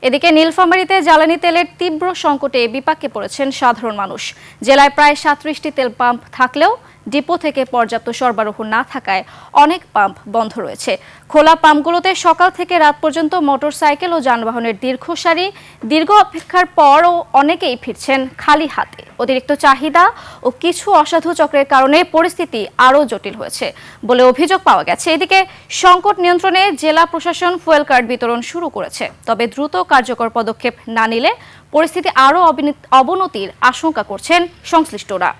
এদিকে নীলফামারীতে জ্বালানি তেলের তীব্র সংকটে বিপাকে পড়েছেন সাধারণ মানুষ। জেলায় প্রায় 37টি তেল পাম্প থাকলেও ডিপো থেকে পর্যাপ্ত সরবরাহ না থাকায় অনেক পাম্প বন্ধ রয়েছে। খোলা পাম্পগুলোতে সকাল থেকে রাত পর্যন্ত মোটরসাইকেল ও যানবাহনের দীর্ঘ সারি। দীর্ঘ অপেক্ষার পরও অনেকেই ফিরছেন খালি হাতে। অতিরিক্ত চাহিদা ও কিছু অসাধু চক্রের কারণে পরিস্থিতি আরও জটিল হয়েছে বলে অভিযোগ পাওয়া গেছে। এদিকে সংকট নিয়ন্ত্রণে জেলা প্রশাসন ফুয়েল কার্ড বিতরণ শুরু করেছে। তবে দ্রুত কার্যকর পদক্ষেপ না নিলে পরিস্থিতি আরও অবনতির আশঙ্কা করছেন সংশ্লিষ্টরা।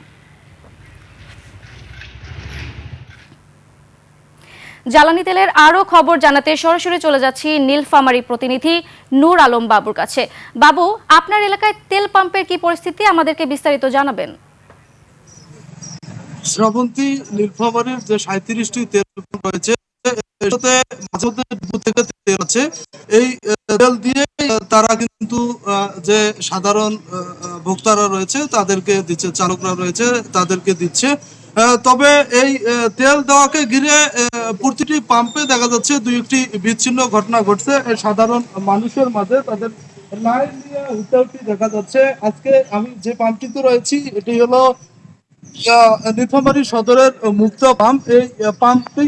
জ্বালানি তেলের আরও খবর জানাতে সরাসরি চলে যাচ্ছি নীলফামারী প্রতিনিধি নূর আলম বাবুর কাছে। বাবু, আপনার এলাকায় তেল পাম্পের কি পরিস্থিতি, আমাদেরকে বিস্তারিত জানাবেন। শ্রাবন্তী, নীলফামারীর যে 37টি তেল পাম্প রয়েছে এটাতে মাঝে মধ্যে ডিপো থেকে তেল আছে। এই তেল দিয়ে তারা কিন্তু যে সাধারণ ভোক্তারা রয়েছে তাদেরকে দিচ্ছে, চালকরা রয়েছে তাদেরকে দিচ্ছে। তবে এই তেল দেওয়াকে ঘিরে প্রতিটি পাম্পে দেখা যাচ্ছে দুই একটি বিচ্ছিন্ন ঘটনা ঘটছে সাধারণ মানুষের মাঝে। তাদের লাইন নিয়ে হুটাহুটি দেখা যাচ্ছে। আজকে আমি যে পাম্পটিতে রয়েছি এটি হলো নীলফামারী সদরের মুক্তা পাম্প। এই পাম্পটি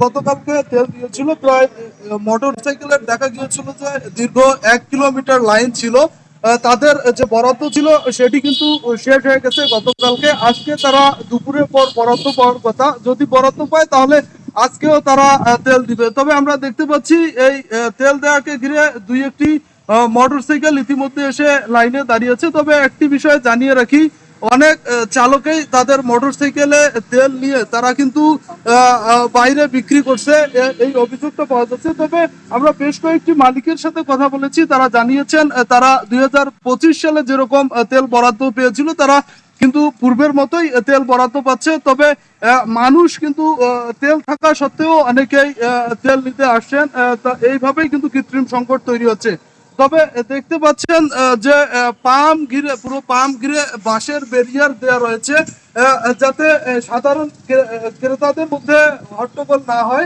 গতকালকে তেল দিয়েছিল প্রায় মোটর সাইকেলের, দেখা গিয়েছিল যে দীর্ঘ 1 কিলোমিটার লাইন ছিল। তাদের যে বরাদ্দ ছিল সেটি কিন্তু শেষ হয়ে গেছে গতকালকে। আজকে তারা দুপুরের পর বরাদ্দ পাওয়ার কথা, যদি বরাদ্দ পায় তাহলে আজকেও তারা তেল দিবে। তবে আমরা দেখতে পাচ্ছি এই তেল দেওয়াকে ঘিরে দুই একটি মোটরসাইকেল ইতিমধ্যে এসে লাইনে দাঁড়িয়েছে। তবে একটি বিষয় জানিয়ে রাখি, অনেক চালকেই তাদের মোটরসাইকেলে তেল নিয়ে তারা কিন্তু বাইরে বিক্রি করছে, এই অভিযোগটা পাওয়া যাচ্ছে। তবে আমরা বেশ কয়েকটি মালিকের সাথে কথা বলেছি, তারা জানিয়েছেন তারা 2025 সালে যেরকম তেল বরাদ্দ পেয়েছিল তারা কিন্তু পূর্বের মতোই তেল বরাদ্দ পাচ্ছে। তবে মানুষ কিন্তু তেল থাকা সত্ত্বেও অনেকেই তেল নিতে আসছেন। এইভাবেই কিন্তু কৃত্রিম সংকট তৈরি হচ্ছে। তবে দেখতে পাচ্ছেন যে পাম্প ঘিরে, পুরো পাম্প ঘিরে বাঁশের ব্যারিয়ার দেওয়া রয়েছে যাতে সাধারণ ক্রেতাদের মধ্যে হট্টগোল না হয়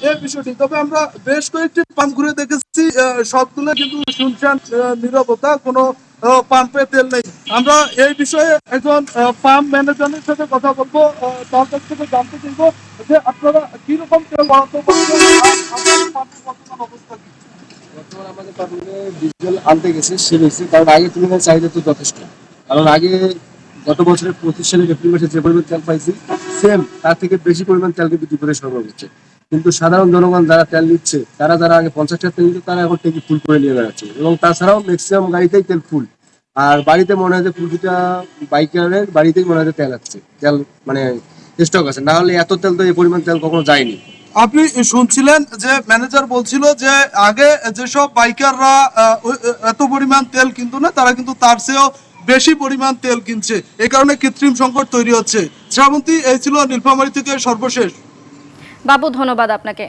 এই বিষয়টি। তবে আমরা বেশ কয়েকটি পাম্প ঘুরে দেখেছি, সবগুলো কিন্তু শুনছেন নীরবতা, কোনো পাম্পে তেল নেই। আমরা এই বিষয়ে একজন পাম্প ম্যানেজারের সাথে কথা বলবো, তার কাছ থেকে জানতে চাইবো যে আপনারা কিরকম তেল বরাদ্দ করছেন, বর্তমান অবস্থা কি? বর্তমানে আমাদের পাম্পে ডিজেল আনতে গেছে সে হয়েছে, কারণ আগে তুলনায় চাহিদা তো যথেষ্ট। কারণ আগে গত বছরের 25 সালের এপ্রিল মাসে যে পরিমাণ তেল পাইছি সেম তার থেকে বেশি পরিমাণ তেল কিন্তু ডিপোতে সরবরাহ হচ্ছে। কিন্তু সাধারণ জনগণ যারা তেল নিচ্ছে, যারা আগে 50 টাকা তেল নিচ্ছে তারা এখন ট্যাঙ্কি ফুল করে নিয়ে বেড়াচ্ছে। এবং তাছাড়াও ম্যাক্সিমাম গাড়িতেই তেল ফুল। আর বাড়িতে মনে হয় যে প্রতিটা বাইকারের বাড়িতেই মনে হয় যে তেল আছে, তেল মানে স্টক আছে, না হলে এত তেল তো এই পরিমাণ তেল কখনো যায়নি। আপনি শুনছিলেন যে ম্যানেজার বলছিল যে আগে যেসব বাইকাররা এত পরিমাণ তেল কিনতো না, তারা কিন্তু তার চেয়েও বেশি পরিমাণ তেল কিনছে, এই কারণে কৃত্রিম সংকট তৈরি হচ্ছে। শ্রাবন্তী, এই ছিল নীলফামারী থেকে সর্বশেষ। বাবু, ধন্যবাদ আপনাকে।